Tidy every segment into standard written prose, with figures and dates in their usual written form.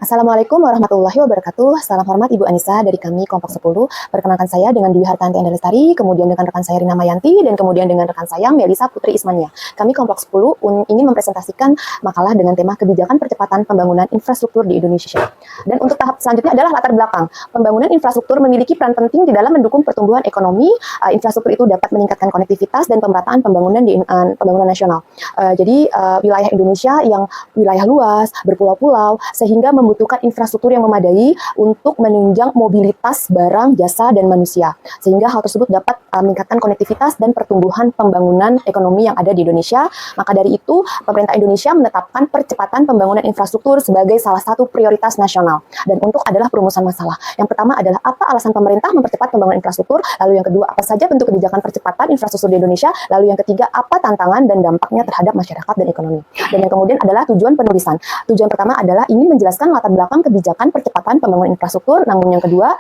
Assalamualaikum warahmatullahi wabarakatuh. Salam hormat Ibu Anissa dari kami Kelompok 10. Perkenalkan saya dengan Dwi Hartanti Enda Lestari, kemudian dengan rekan saya Rina Mayanti, dan kemudian dengan rekan saya Melisa Putri Ismania. Kami Kelompok 10 ingin mempresentasikan makalah dengan tema kebijakan percepatan pembangunan infrastruktur di Indonesia. Dan untuk tahap selanjutnya adalah latar belakang. Pembangunan infrastruktur memiliki peran penting di dalam mendukung pertumbuhan ekonomi. Infrastruktur itu dapat meningkatkan konektivitas dan pemerataan pembangunan di pembangunan nasional. Jadi wilayah Indonesia yang wilayah luas, berpulau-pulau, sehingga membutuhkan infrastruktur yang memadai untuk menunjang mobilitas barang, jasa, dan manusia. Sehingga hal tersebut dapat meningkatkan konektivitas dan pertumbuhan pembangunan ekonomi yang ada di Indonesia. Maka dari itu, pemerintah Indonesia menetapkan percepatan pembangunan infrastruktur sebagai salah satu prioritas nasional. Dan untuk adalah perumusan masalah. Yang pertama adalah apa alasan pemerintah mempercepat pembangunan infrastruktur, lalu yang kedua apa saja bentuk kebijakan percepatan infrastruktur di Indonesia, lalu yang ketiga apa tantangan dan dampaknya terhadap masyarakat dan ekonomi. Dan yang kemudian adalah tujuan penulisan. Tujuan pertama adalah ingin menjelaskan latar belakang kebijakan percepatan pembangunan infrastruktur, namun yang kedua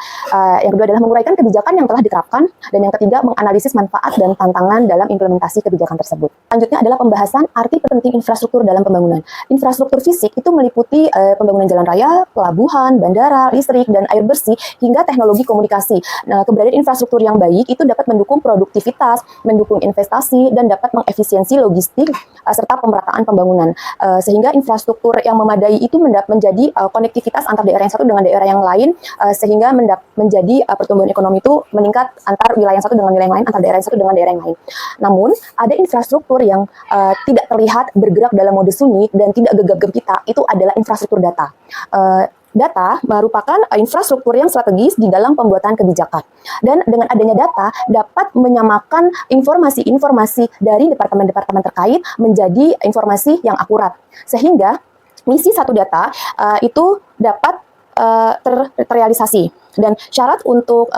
adalah menguraikan kebijakan yang telah diterapkan, dan yang ketiga menganalisis manfaat dan tantangan dalam implementasi kebijakan tersebut. Selanjutnya adalah pembahasan arti penting infrastruktur dalam pembangunan. Infrastruktur fisik itu meliputi pembangunan jalan raya, pelabuhan, bandara, listrik, dan air bersih, hingga teknologi komunikasi. Nah, keberadaan infrastruktur yang baik itu dapat mendukung produktivitas, mendukung investasi, dan dapat mengefisiensi logistik serta pemerataan pembangunan. Sehingga infrastruktur yang memadai itu menjadi konektivitas antar daerah yang satu dengan daerah yang lain, sehingga menjadi pertumbuhan ekonomi itu meningkat antar wilayah yang satu dengan wilayah yang lain, antar daerah yang satu dengan daerah yang lain. Namun, ada infrastruktur yang tidak terlihat bergerak dalam mode sunyi dan tidak gegap gempita, itu adalah infrastruktur data. Data merupakan infrastruktur yang strategis di dalam pembuatan kebijakan. Dan dengan adanya data, dapat menyamakan informasi-informasi dari departemen-departemen terkait menjadi informasi yang akurat. Sehingga misi satu data itu dapat terrealisasi. Dan syarat untuk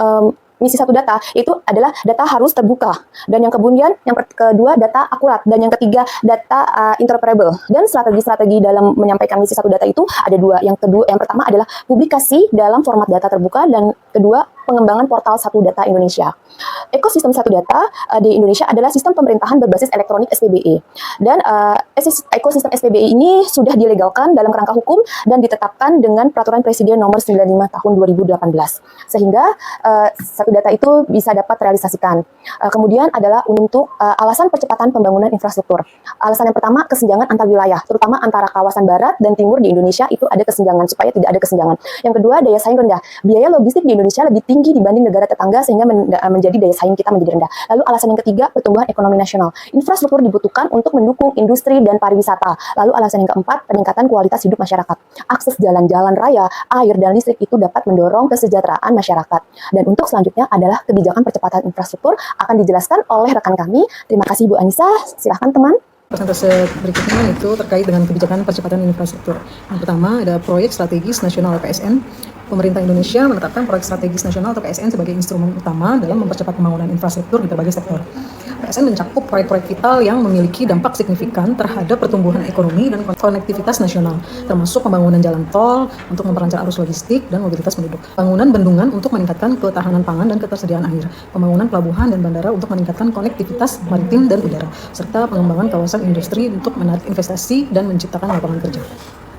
misi satu data itu adalah data harus terbuka, dan yang kemudian yang kedua data akurat, dan yang ketiga data interoperable. Dan strategi-strategi dalam menyampaikan misi satu data itu ada dua. Yang pertama adalah publikasi dalam format data terbuka, dan kedua pengembangan portal Satu Data Indonesia. Ekosistem Satu Data di Indonesia adalah sistem pemerintahan berbasis elektronik SPBE. Dan ekosistem SPBE ini sudah dilegalkan dalam kerangka hukum dan ditetapkan dengan Peraturan Presiden Nomor 95 Tahun 2018. Sehingga Satu Data itu bisa dapat realisasikan. Kemudian adalah untuk alasan percepatan pembangunan infrastruktur. Alasan yang pertama, kesenjangan antar wilayah, terutama antara kawasan barat dan timur di Indonesia itu ada kesenjangan, supaya tidak ada kesenjangan. Yang kedua, daya saing rendah. Biaya logistik di Indonesia lebih tinggi dibanding negara tetangga, sehingga menjadi daya saing kita menjadi rendah. Lalu alasan yang ketiga, pertumbuhan ekonomi nasional. Infrastruktur dibutuhkan untuk mendukung industri dan pariwisata. Lalu alasan yang keempat, peningkatan kualitas hidup masyarakat. Akses jalan-jalan raya, air, dan listrik itu dapat mendorong kesejahteraan masyarakat. Dan untuk selanjutnya adalah kebijakan percepatan infrastruktur, akan dijelaskan oleh rekan kami. Terima kasih Bu Anissa, silahkan teman. Persentase berikutnya itu terkait dengan kebijakan percepatan infrastruktur. Yang pertama ada proyek strategis nasional (PSN). Pemerintah Indonesia menetapkan proyek strategis nasional atau PSN sebagai instrumen utama dalam mempercepat pembangunan infrastruktur di berbagai sektor. PSN mencakup proyek-proyek vital yang memiliki dampak signifikan terhadap pertumbuhan ekonomi dan konektivitas nasional, termasuk pembangunan jalan tol untuk memperlancar arus logistik dan mobilitas penduduk, pembangunan bendungan untuk meningkatkan ketahanan pangan dan ketersediaan air, pembangunan pelabuhan dan bandara untuk meningkatkan konektivitas maritim dan udara, serta pengembangan kawasan industri untuk menarik investasi dan menciptakan lapangan kerja.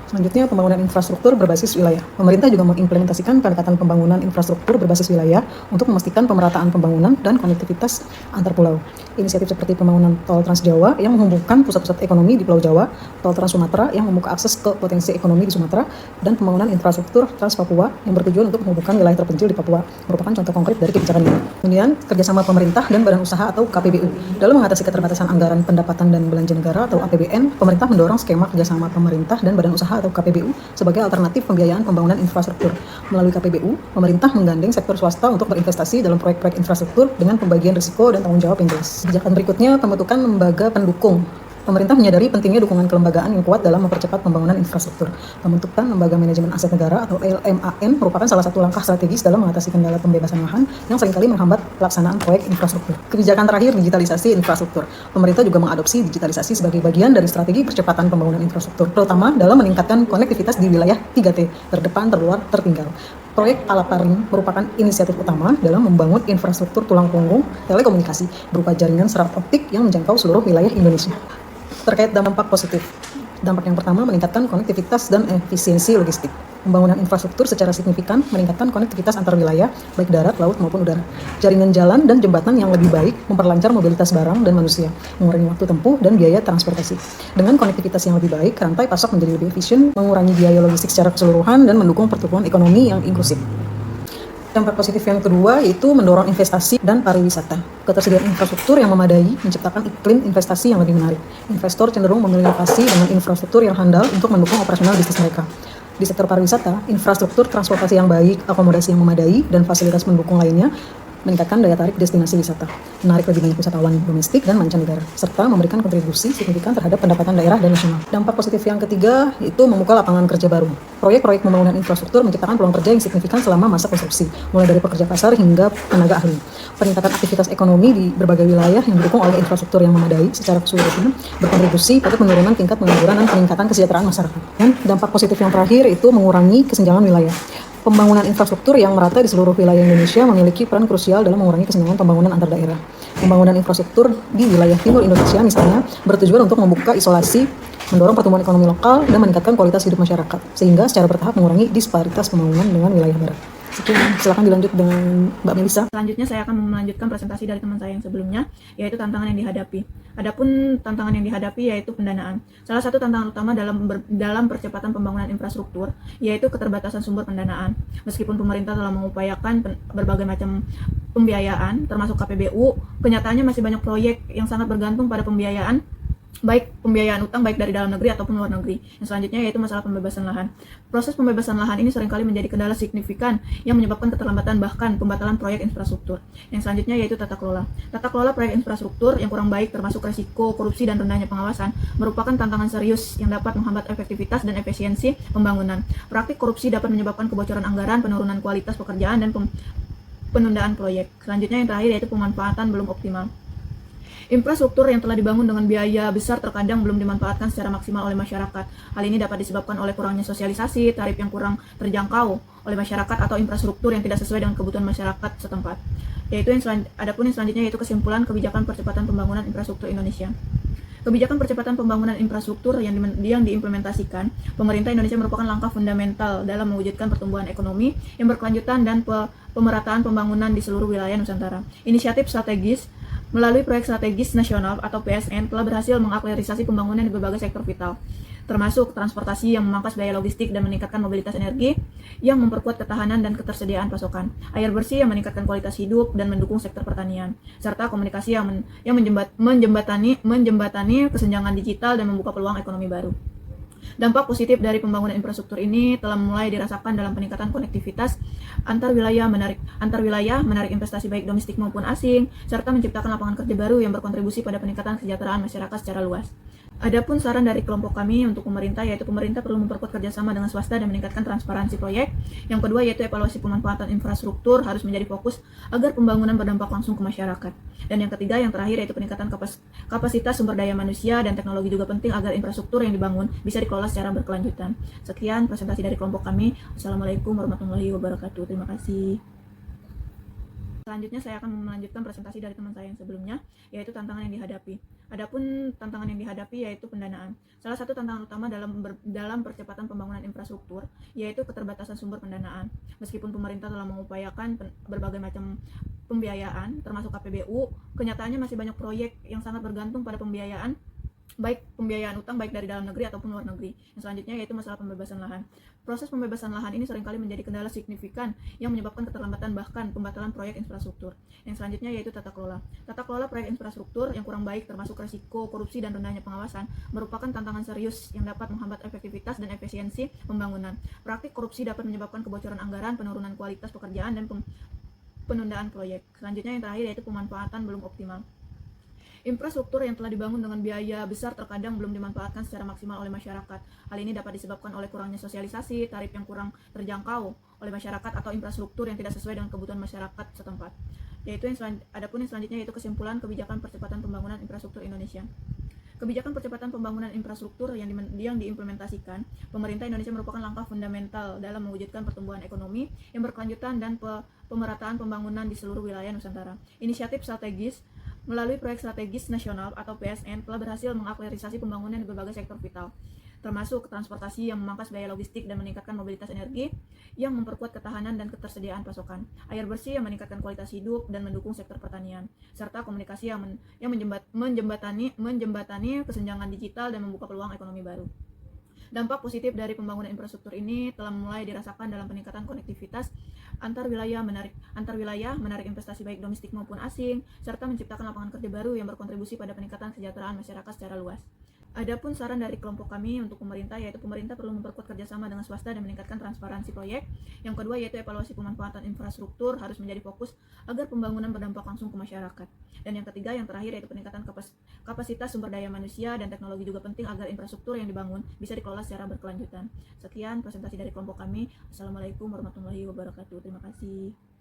Selanjutnya, pembangunan infrastruktur berbasis wilayah. Pemerintah juga mengimplementasikan pendekatan pembangunan infrastruktur berbasis wilayah untuk memastikan pemerataan pembangunan dan konektivitas antar pulau. Inisiatif seperti pembangunan tol Trans Jawa yang menghubungkan pusat-pusat ekonomi di Pulau Jawa, tol Trans Sumatera yang membuka akses ke potensi ekonomi di Sumatera, dan pembangunan infrastruktur Trans Papua yang bertujuan untuk menghubungkan wilayah terpencil di Papua, merupakan contoh konkret dari kebijakan ini. Kemudian, kerjasama pemerintah dan badan usaha atau KPBU. Dalam mengatasi keterbatasan anggaran pendapatan dan belanja negara atau APBN, pemerintah mendorong skema kerjasama pemerintah dan badan usaha atau KPBU sebagai alternatif pembiayaan pembangunan infrastruktur. Melalui KPBU, pemerintah menggandeng sektor swasta untuk berinvestasi dalam proyek-proyek infrastruktur dengan pembagian risiko dan tanggung jawab yang jelas. Kebijakan berikutnya, pembentukan lembaga pendukung. Pemerintah menyadari pentingnya dukungan kelembagaan yang kuat dalam mempercepat pembangunan infrastruktur. Pembentukan Lembaga Manajemen Aset Negara atau LMAN merupakan salah satu langkah strategis dalam mengatasi kendala pembebasan lahan yang seringkali menghambat pelaksanaan proyek infrastruktur. Kebijakan terakhir, digitalisasi infrastruktur. Pemerintah juga mengadopsi digitalisasi sebagai bagian dari strategi percepatan pembangunan infrastruktur, terutama dalam meningkatkan konektivitas di wilayah 3T, terdepan, terluar, tertinggal. Proyek Alaparing merupakan inisiatif utama dalam membangun infrastruktur tulang punggung telekomunikasi berupa jaringan serat optik yang menjangkau seluruh wilayah Indonesia. Terkait dampak positif. Dampak yang pertama, meningkatkan konektivitas dan efisiensi logistik. Pembangunan infrastruktur secara signifikan meningkatkan konektivitas antar wilayah, baik darat, laut, maupun udara. Jaringan jalan dan jembatan yang lebih baik memperlancar mobilitas barang dan manusia, mengurangi waktu tempuh dan biaya transportasi. Dengan konektivitas yang lebih baik, rantai pasok menjadi lebih efisien, mengurangi biaya logistik secara keseluruhan, dan mendukung pertumbuhan ekonomi yang inklusif. Dampak positif yang kedua yaitu mendorong investasi dan pariwisata. Ketersediaan infrastruktur yang memadai menciptakan iklim investasi yang lebih menarik. Investor cenderung memilih lokasi dengan infrastruktur yang handal untuk mendukung operasional bisnis mereka. Di sektor pariwisata, infrastruktur transportasi yang baik, akomodasi yang memadai, dan fasilitas pendukung lainnya meningkatkan daya tarik destinasi wisata, menarik lebih banyak wisatawan domestik dan mancanegara, serta memberikan kontribusi signifikan terhadap pendapatan daerah dan nasional. Dampak positif yang ketiga itu membuka lapangan kerja baru. Proyek-proyek pembangunan infrastruktur menciptakan peluang kerja yang signifikan selama masa konstruksi, mulai dari pekerja pasar hingga tenaga ahli. Peningkatan aktivitas ekonomi di berbagai wilayah yang didukung oleh infrastruktur yang memadai secara keseluruhan berkontribusi pada penurunan tingkat pengangguran dan peningkatan kesejahteraan masyarakat. Dan dampak positif yang terakhir itu mengurangi kesenjangan wilayah. Pembangunan infrastruktur yang merata di seluruh wilayah Indonesia memiliki peran krusial dalam mengurangi kesenjangan pembangunan antar daerah. Pembangunan infrastruktur di wilayah timur Indonesia misalnya bertujuan untuk membuka isolasi, mendorong pertumbuhan ekonomi lokal, dan meningkatkan kualitas hidup masyarakat, sehingga secara bertahap mengurangi disparitas pembangunan dengan wilayah barat. Sekian, silakan dilanjut dengan Mbak Melisa. Selanjutnya saya akan melanjutkan presentasi dari teman saya yang sebelumnya, yaitu tantangan yang dihadapi. Adapun tantangan yang dihadapi yaitu pendanaan. Salah satu tantangan utama dalam percepatan pembangunan infrastruktur yaitu keterbatasan sumber pendanaan. Meskipun pemerintah telah mengupayakan berbagai macam pembiayaan, termasuk KPBU, kenyataannya masih banyak proyek yang sangat bergantung pada pembiayaan, baik pembiayaan utang baik dari dalam negeri ataupun luar negeri. Yang selanjutnya yaitu masalah pembebasan lahan. Proses pembebasan lahan ini seringkali menjadi kendala signifikan yang menyebabkan keterlambatan bahkan pembatalan proyek infrastruktur. Yang selanjutnya yaitu tata kelola. Tata kelola proyek infrastruktur yang kurang baik termasuk resiko korupsi dan rendahnya pengawasan merupakan tantangan serius yang dapat menghambat efektivitas dan efisiensi pembangunan. Praktik korupsi dapat menyebabkan kebocoran anggaran, penurunan kualitas pekerjaan, dan penundaan proyek. Selanjutnya yang terakhir yaitu pemanfaatan belum optimal. Infrastruktur yang telah dibangun dengan biaya besar terkadang belum dimanfaatkan secara maksimal oleh masyarakat. Hal ini dapat disebabkan oleh kurangnya sosialisasi, tarif yang kurang terjangkau oleh masyarakat, atau infrastruktur yang tidak sesuai dengan kebutuhan masyarakat setempat. Adapun yang selanjutnya yaitu kesimpulan kebijakan percepatan pembangunan infrastruktur Indonesia. Kebijakan percepatan pembangunan infrastruktur yang diimplementasikan, pemerintah Indonesia merupakan langkah fundamental dalam mewujudkan pertumbuhan ekonomi yang berkelanjutan dan pemerataan pembangunan di seluruh wilayah Nusantara. Inisiatif strategis melalui Proyek Strategis Nasional atau PSN telah berhasil mengakselerasi pembangunan di berbagai sektor vital, termasuk transportasi yang memangkas biaya logistik dan meningkatkan mobilitas energi yang memperkuat ketahanan dan ketersediaan pasokan, air bersih yang meningkatkan kualitas hidup dan mendukung sektor pertanian, serta komunikasi yang menjembatani kesenjangan digital dan membuka peluang ekonomi baru. Dampak positif dari pembangunan infrastruktur ini telah mulai dirasakan dalam peningkatan konektivitas antar wilayah, menarik investasi baik domestik maupun asing, serta menciptakan lapangan kerja baru yang berkontribusi pada peningkatan kesejahteraan masyarakat secara luas. Adapun saran dari kelompok kami untuk pemerintah yaitu pemerintah perlu memperkuat kerjasama dengan swasta dan meningkatkan transparansi proyek. Yang kedua yaitu evaluasi pemanfaatan infrastruktur harus menjadi fokus agar pembangunan berdampak langsung ke masyarakat. Dan yang ketiga, yang terakhir yaitu peningkatan kapasitas sumber daya manusia dan teknologi juga penting agar infrastruktur yang dibangun bisa dikelola secara berkelanjutan. Sekian presentasi dari kelompok kami. Wassalamualaikum warahmatullahi wabarakatuh. Terima kasih. Selanjutnya saya akan melanjutkan presentasi dari teman saya yang sebelumnya, yaitu tantangan yang dihadapi. Adapun tantangan yang dihadapi yaitu pendanaan. Salah satu tantangan utama dalam percepatan pembangunan infrastruktur yaitu keterbatasan sumber pendanaan. Meskipun pemerintah telah mengupayakan berbagai macam pembiayaan, termasuk KPBU, kenyataannya masih banyak proyek yang sangat bergantung pada pembiayaan, baik pembiayaan utang baik dari dalam negeri ataupun luar negeri. Yang selanjutnya yaitu masalah pembebasan lahan. Proses pembebasan lahan ini seringkali menjadi kendala signifikan yang menyebabkan keterlambatan bahkan pembatalan proyek infrastruktur. Yang selanjutnya yaitu tata kelola. Tata kelola proyek infrastruktur yang kurang baik termasuk resiko korupsi dan rendahnya pengawasan merupakan tantangan serius yang dapat menghambat efektivitas dan efisiensi pembangunan. Praktik korupsi dapat menyebabkan kebocoran anggaran, penurunan kualitas pekerjaan, dan penundaan proyek. Selanjutnya yang terakhir yaitu pemanfaatan belum optimal. Infrastruktur yang telah dibangun dengan biaya besar terkadang belum dimanfaatkan secara maksimal oleh masyarakat. Hal ini dapat disebabkan oleh kurangnya sosialisasi, tarif yang kurang terjangkau oleh masyarakat, atau infrastruktur yang tidak sesuai dengan kebutuhan masyarakat setempat. Adapun yang selanjutnya yaitu kesimpulan kebijakan percepatan pembangunan infrastruktur Indonesia. Kebijakan percepatan pembangunan infrastruktur yang diimplementasikan, pemerintah Indonesia merupakan langkah fundamental dalam mewujudkan pertumbuhan ekonomi yang berkelanjutan dan pemerataan pembangunan di seluruh wilayah Nusantara. Inisiatif strategis melalui Proyek Strategis Nasional atau PSN telah berhasil mengakselerasi pembangunan di berbagai sektor vital, termasuk transportasi yang memangkas biaya logistik dan meningkatkan mobilitas energi yang memperkuat ketahanan dan ketersediaan pasokan, air bersih yang meningkatkan kualitas hidup dan mendukung sektor pertanian, serta komunikasi yang menjembatani kesenjangan digital dan membuka peluang ekonomi baru. Dampak positif dari pembangunan infrastruktur ini telah mulai dirasakan dalam peningkatan konektivitas antar wilayah, menarik investasi baik domestik maupun asing, serta menciptakan lapangan kerja baru yang berkontribusi pada peningkatan kesejahteraan masyarakat secara luas. Adapun saran dari kelompok kami untuk pemerintah, yaitu pemerintah perlu memperkuat kerjasama dengan swasta dan meningkatkan transparansi proyek. Yang kedua yaitu evaluasi pemanfaatan infrastruktur harus menjadi fokus agar pembangunan berdampak langsung ke masyarakat. Dan yang ketiga, yang terakhir yaitu peningkatan kapasitas sumber daya manusia dan teknologi juga penting agar infrastruktur yang dibangun bisa dikelola secara berkelanjutan. Sekian presentasi dari kelompok kami. Assalamualaikum warahmatullahi wabarakatuh. Terima kasih.